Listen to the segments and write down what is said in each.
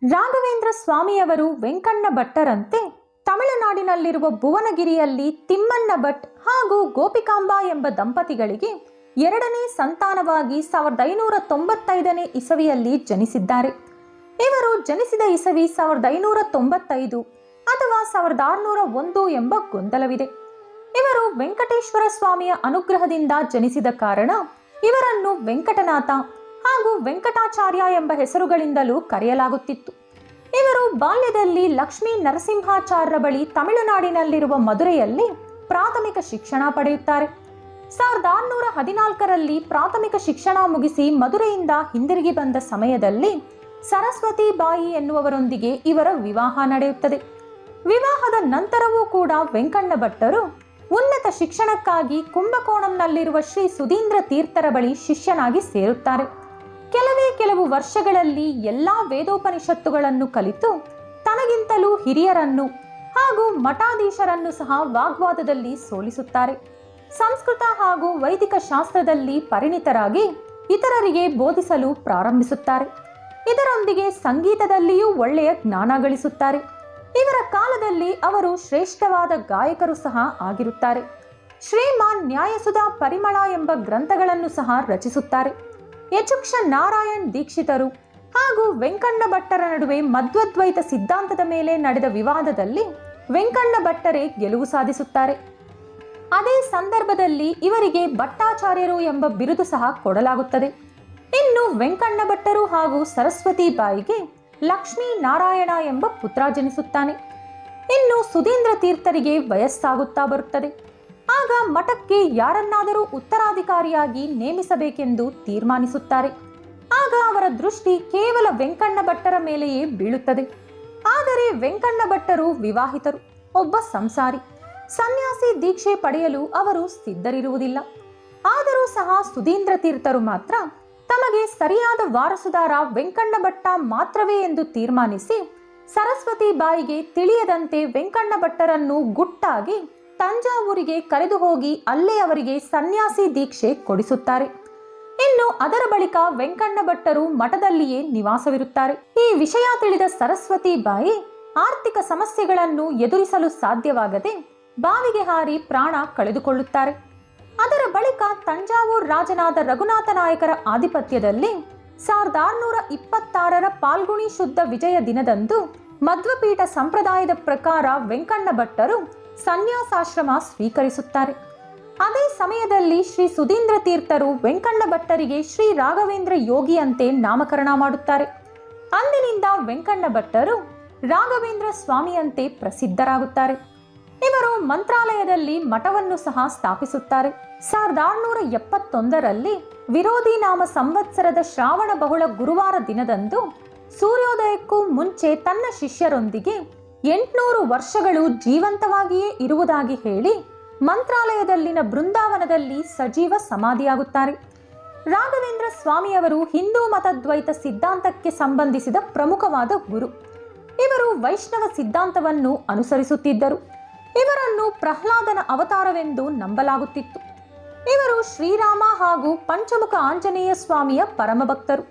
ರಾಘವೇಂದ್ರ ಸ್ವಾಮಿಯವರು ವೆಂಕಣ್ಣ ಭಟ್ಟರಂತೆ ತಮಿಳುನಾಡಿನಲ್ಲಿರುವ ಭುವನಗಿರಿಯಲ್ಲಿ ತಿಮ್ಮಣ್ಣ ಭಟ್ ಹಾಗೂ ಗೋಪಿಕಾಂಬಾ ಎಂಬ ದಂಪತಿಗಳಿಗೆ ಎರಡನೇ ಸಂತಾನವಾಗಿ 1595ನೇ ಇಸವಿಯಲ್ಲಿ ಜನಿಸಿದ್ದಾರೆ. ಇವರು ಜನಿಸಿದ ಇಸವಿ 1595 ಅಥವಾ 1601 ಎಂಬ ಗೊಂದಲವಿದೆ. ಇವರು ವೆಂಕಟೇಶ್ವರ ಸ್ವಾಮಿಯ ಅನುಗ್ರಹದಿಂದ ಜನಿಸಿದ ಕಾರಣ ಇವರನ್ನು ವೆಂಕಟನಾಥ ಹಾಗೂ ವೆಂಕಟಾಚಾರ್ಯ ಎಂಬ ಹೆಸರುಗಳಿಂದಲೂ ಕರೆಯಲಾಗುತ್ತಿತ್ತು. ಇವರು ಬಾಲ್ಯದಲ್ಲಿ ಲಕ್ಷ್ಮೀ ನರಸಿಂಹಾಚಾರ್ಯರ ಬಳಿ ತಮಿಳುನಾಡಿನಲ್ಲಿರುವ ಮಧುರೆಯಲ್ಲಿ ಪ್ರಾಥಮಿಕ ಶಿಕ್ಷಣ ಪಡೆಯುತ್ತಾರೆ. 1614ರಲ್ಲಿ ಪ್ರಾಥಮಿಕ ಶಿಕ್ಷಣ ಮುಗಿಸಿ ಮಧುರೆಯಿಂದ ಹಿಂದಿರುಗಿ ಬಂದ ಸಮಯದಲ್ಲಿ ಸರಸ್ವತಿ ಬಾಯಿ ಎನ್ನುವವರೊಂದಿಗೆ ಇವರ ವಿವಾಹ ನಡೆಯುತ್ತದೆ. ವಿವಾಹದ ನಂತರವೂ ಕೂಡ ವೆಂಕಣ್ಣ ಭಟ್ಟರು ಉನ್ನತ ಶಿಕ್ಷಣಕ್ಕಾಗಿ ಕುಂಭಕೋಣಂನಲ್ಲಿರುವ ಶ್ರೀ ಸುಧೀಂದ್ರ ತೀರ್ಥರ ಬಳಿ ಶಿಷ್ಯನಾಗಿ ಸೇರುತ್ತಾರೆ. ಕೆಲವು ವರ್ಷಗಳಲ್ಲಿ ಎಲ್ಲಾ ವೇದೋಪನಿಷತ್ತುಗಳನ್ನು ಕಲಿತು ತನಗಿಂತಲೂ ಹಿರಿಯರನ್ನು ಹಾಗೂ ಮಠಾಧೀಶರನ್ನು ಸಹ ವಾಗ್ವಾದದಲ್ಲಿ ಸೋಲಿಸುತ್ತಾರೆ. ಸಂಸ್ಕೃತ ಹಾಗೂ ವೈದಿಕ ಶಾಸ್ತ್ರದಲ್ಲಿ ಪರಿಣಿತರಾಗಿ ಇತರರಿಗೆ ಬೋಧಿಸಲು ಪ್ರಾರಂಭಿಸುತ್ತಾರೆ. ಇದರೊಂದಿಗೆ ಸಂಗೀತದಲ್ಲಿಯೂ ಒಳ್ಳೆಯ ಜ್ಞಾನ ಗಳಿಸುತ್ತಾರೆ. ಇವರ ಕಾಲದಲ್ಲಿ ಅವರು ಶ್ರೇಷ್ಠವಾದ ಗಾಯಕರು ಸಹ ಆಗಿರುತ್ತಾರೆ. ಶ್ರೀಮಾನ್ ನ್ಯಾಯಸುಧಾ ಪರಿಮಳ ಎಂಬ ಗ್ರಂಥಗಳನ್ನು ಸಹ ರಚಿಸುತ್ತಾರೆ. ಯಚುಕ್ಷ ನಾರಾಯಣ್ ದೀಕ್ಷಿತರು ಹಾಗೂ ವೆಂಕಣ್ಣ ಭಟ್ಟರ ನಡುವೆ ಮಧ್ವಾದ್ವೈತ ಸಿದ್ಧಾಂತದ ಮೇಲೆ ನಡೆದ ವಿವಾದದಲ್ಲಿ ವೆಂಕಣ್ಣ ಭಟ್ಟರೇ ಗೆಲುವು ಸಾಧಿಸುತ್ತಾರೆ. ಅದೇ ಸಂದರ್ಭದಲ್ಲಿ ಇವರಿಗೆ ಭಟ್ಟಾಚಾರ್ಯರು ಎಂಬ ಬಿರುದು ಸಹ ಕೊಡಲಾಗುತ್ತದೆ. ಇನ್ನು ವೆಂಕಣ್ಣ ಭಟ್ಟರು ಹಾಗೂ ಸರಸ್ವತಿ ಬಾಯಿಗೆ ಲಕ್ಷ್ಮೀ ನಾರಾಯಣ ಎಂಬ ಪುತ್ರ ಜನಿಸುತ್ತಾನೆ. ಇನ್ನು ಸುಧೀಂದ್ರ ತೀರ್ಥರಿಗೆ ವಯಸ್ಸಾಗುತ್ತಾ ಬರುತ್ತದೆ. ಆಗ ಮಠಕ್ಕೆ ಯಾರನ್ನಾದರೂ ಉತ್ತರಾಧಿಕಾರಿಯಾಗಿ ನೇಮಿಸಬೇಕೆಂದು ತೀರ್ಮಾನಿಸುತ್ತಾರೆ. ಆಗ ಅವರ ದೃಷ್ಟಿ ಕೇವಲ ವೆಂಕಣ್ಣ ಭಟ್ಟರ ಮೇಲೆಯೇ ಬೀಳುತ್ತದೆ. ಆದರೆ ವೆಂಕಣ್ಣ ಭಟ್ಟರು ವಿವಾಹಿತರು, ಒಬ್ಬ ಸಂಸಾರಿ, ಸನ್ಯಾಸಿ ದೀಕ್ಷೆ ಪಡೆಯಲು ಅವರು ಸಿದ್ಧರಿರುವುದಿಲ್ಲ. ಆದರೂ ಸಹ ಸುಧೀಂದ್ರ ತೀರ್ಥರು ಮಾತ್ರ ತಮಗೆ ಸರಿಯಾದ ವಾರಸುದಾರ ವೆಂಕಣ್ಣ ಭಟ್ಟ ಮಾತ್ರವೇ ಎಂದು ತೀರ್ಮಾನಿಸಿ ಸರಸ್ವತಿ ಬಾಯಿಗೆ ತಿಳಿಯದಂತೆ ವೆಂಕಣ್ಣ ಭಟ್ಟರನ್ನು ಗುಟ್ಟಾಗಿ ತಂಜಾವೂರಿಗೆ ಕರೆದು ಹೋಗಿ ಅಲ್ಲೇ ಅವರಿಗೆ ಸನ್ಯಾಸಿ ದೀಕ್ಷೆ ಕೊಡಿಸುತ್ತಾರೆ. ಇನ್ನು ಅದರ ಬಳಿಕ ವೆಂಕಣ್ಣ ಭಟ್ಟರು ಮಠದಲ್ಲಿಯೇ ನಿವಾಸವಿರುತ್ತಾರೆ. ಈ ವಿಷಯ ತಿಳಿದ ಸರಸ್ವತಿ ಬಾಯಿ ಆರ್ಥಿಕ ಸಮಸ್ಯೆಗಳನ್ನು ಎದುರಿಸಲು ಸಾಧ್ಯವಾಗದೆ ಬಾವಿಗೆ ಹಾರಿ ಪ್ರಾಣ ಕಳೆದುಕೊಳ್ಳುತ್ತಾರೆ. ಅದರ ಬಳಿಕ ತಂಜಾವೂರು ರಾಜನಾದ ರಘುನಾಥ ನಾಯಕರ ಆಧಿಪತ್ಯದಲ್ಲಿ 1626ರ ಪಾಲ್ಗುಣಿ ಶುದ್ಧ ವಿಜಯ ದಿನದಂದು ಮಧ್ವಪೀಠ ಸಂಪ್ರದಾಯದ ಪ್ರಕಾರ ವೆಂಕಣ್ಣ ಭಟ್ಟರು ಸನ್ಯಾಸಾಶ್ರಮ ಸ್ವೀಕರಿಸುತ್ತಾರೆ. ಅದೇ ಸಮಯದಲ್ಲಿ ಶ್ರೀ ಸುಧೀಂದ್ರ ತೀರ್ಥರು ವೆಂಕಣ್ಣ ಭಟ್ಟರಿಗೆ ಶ್ರೀ ರಾಘವೇಂದ್ರ ಯೋಗಿಯಂತೆ ನಾಮಕರಣ ಮಾಡುತ್ತಾರೆ. ಅಂದಿನಿಂದ ವೆಂಕಣ್ಣ ಭಟ್ಟರು ರಾಘವೇಂದ್ರ ಸ್ವಾಮಿಯಂತೆ ಪ್ರಸಿದ್ಧರಾಗುತ್ತಾರೆ. ಇವರು ಮಂತ್ರಾಲಯದಲ್ಲಿ ಮಠವನ್ನು ಸಹ ಸ್ಥಾಪಿಸುತ್ತಾರೆ. 1671ರಲ್ಲಿ ವಿರೋಧಿ ನಾಮ ಸಂವತ್ಸರದ ಶ್ರಾವಣ ಬಹುಳ ಗುರುವಾರ ದಿನದಂದು ಸೂರ್ಯೋದಯಕ್ಕೂ ಮುಂಚೆ ತನ್ನ ಶಿಷ್ಯರೊಂದಿಗೆ 800 ವರ್ಷಗಳು ಜೀವಂತವಾಗಿಯೇ ಇರುವುದಾಗಿ ಹೇಳಿ ಮಂತ್ರಾಲಯದಲ್ಲಿನ ಬೃಂದಾವನದಲ್ಲಿ ಸಜೀವ ಸಮಾಧಿಯಾಗುತ್ತಾರೆ. ರಾಘವೇಂದ್ರ ಸ್ವಾಮಿಯವರು ಹಿಂದೂ ಮತದ್ವೈತ ಸಿದ್ಧಾಂತಕ್ಕೆ ಸಂಬಂಧಿಸಿದ ಪ್ರಮುಖವಾದ ಗುರು. ಇವರು ವೈಷ್ಣವ ಸಿದ್ಧಾಂತವನ್ನು ಅನುಸರಿಸುತ್ತಿದ್ದರು. ಇವರನ್ನು ಪ್ರಹ್ಲಾದನ ಅವತಾರವೆಂದು ನಂಬಲಾಗುತ್ತಿತ್ತು. ಇವರು ಶ್ರೀರಾಮ ಹಾಗೂ ಪಂಚಮುಖ ಆಂಜನೇಯ ಸ್ವಾಮಿಯ ಪರಮಭಕ್ತರು.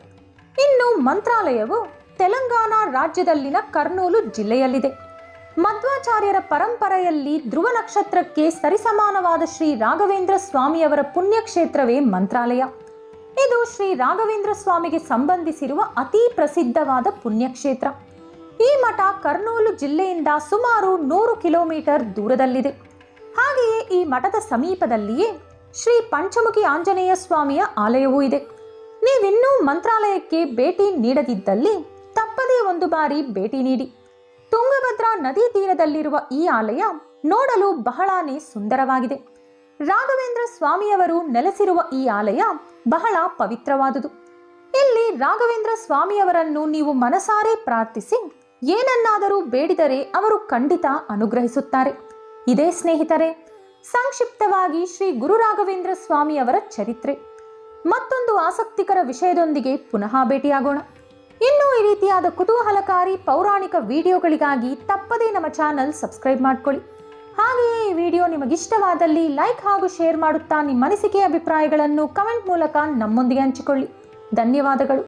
ಇನ್ನು ಮಂತ್ರಾಲಯವು ತೆಲಂಗಾಣ ರಾಜ್ಯದಲ್ಲಿನ ಕರ್ನೂಲು ಜಿಲ್ಲೆಯಲ್ಲಿದೆ. ಮಧ್ವಾಚಾರ್ಯರ ಪರಂಪರೆಯಲ್ಲಿ ಧ್ರುವ ನಕ್ಷತ್ರಕ್ಕೆ ಸರಿಸಮಾನವಾದ ಶ್ರೀ ರಾಘವೇಂದ್ರ ಸ್ವಾಮಿಯವರ ಪುಣ್ಯಕ್ಷೇತ್ರವೇ ಮಂತ್ರಾಲಯ. ಇದು ಶ್ರೀ ರಾಘವೇಂದ್ರ ಸ್ವಾಮಿಗೆ ಸಂಬಂಧಿಸಿರುವ ಅತಿ ಪ್ರಸಿದ್ಧವಾದ ಪುಣ್ಯಕ್ಷೇತ್ರ. ಈ ಮಠ ಕರ್ನೂಲು ಜಿಲ್ಲೆಯಿಂದ ಸುಮಾರು 100 ಕಿಲೋಮೀಟರ್ ದೂರದಲ್ಲಿದೆ. ಹಾಗೆಯೇ ಈ ಮಠದ ಸಮೀಪದಲ್ಲಿಯೇ ಶ್ರೀ ಪಂಚಮುಖಿ ಆಂಜನೇಯ ಸ್ವಾಮಿಯ ಆಲಯವೂ ಇದೆ. ನೀವಿನ್ನೂ ಮಂತ್ರಾಲಯಕ್ಕೆ ಭೇಟಿ ನೀಡದಿದ್ದಲ್ಲಿ ತಪ್ಪದೇ ಒಂದು ಬಾರಿ ಭೇಟಿ ನೀಡಿ. ತುಂಗಭದ್ರಾ ನದಿ ತೀರದಲ್ಲಿರುವ ಈ ಆಲಯ ನೋಡಲು ಬಹಳಾನೇ ಸುಂದರವಾಗಿದೆ. ರಾಘವೇಂದ್ರ ಸ್ವಾಮಿಯವರು ನೆಲೆಸಿರುವ ಈ ಆಲಯ ಬಹಳ ಪವಿತ್ರವಾದುದು. ಇಲ್ಲಿ ರಾಘವೇಂದ್ರ ಸ್ವಾಮಿಯವರನ್ನು ನೀವು ಮನಸಾರೆ ಪ್ರಾರ್ಥಿಸಿ ಏನನ್ನಾದರೂ ಬೇಡಿದರೆ ಅವರು ಖಂಡಿತ ಅನುಗ್ರಹಿಸುತ್ತಾರೆ. ಇದೇ ಸ್ನೇಹಿತರೆ, ಸಂಕ್ಷಿಪ್ತವಾಗಿ ಶ್ರೀ ಗುರು ರಾಘವೇಂದ್ರ ಸ್ವಾಮಿಯವರ ಚರಿತ್ರೆ. ಮತ್ತೊಂದು ಆಸಕ್ತಿಕರ ವಿಷಯದೊಂದಿಗೆ ಪುನಃ ಭೇಟಿಯಾಗೋಣ. ಇನ್ನೂ ಈ ರೀತಿಯಾದ ಕುತೂಹಲಕಾರಿ ಪೌರಾಣಿಕ ವಿಡಿಯೋಗಳಿಗಾಗಿ ತಪ್ಪದೇ ನಮ್ಮ ಚಾನಲ್ ಸಬ್ಸ್ಕ್ರೈಬ್ ಮಾಡ್ಕೊಳ್ಳಿ. ಹಾಗೆಯೇ ಈ ವಿಡಿಯೋ ನಿಮಗಿಷ್ಟವಾದಲ್ಲಿ ಲೈಕ್ ಹಾಗೂ ಶೇರ್ ಮಾಡುತ್ತಾ ನಿಮ್ಮ ಅನಿಸಿಕೆ ಅಭಿಪ್ರಾಯಗಳನ್ನು ಕಮೆಂಟ್ ಮೂಲಕ ನಮ್ಮೊಂದಿಗೆ ಹಂಚಿಕೊಳ್ಳಿ. ಧನ್ಯವಾದಗಳು.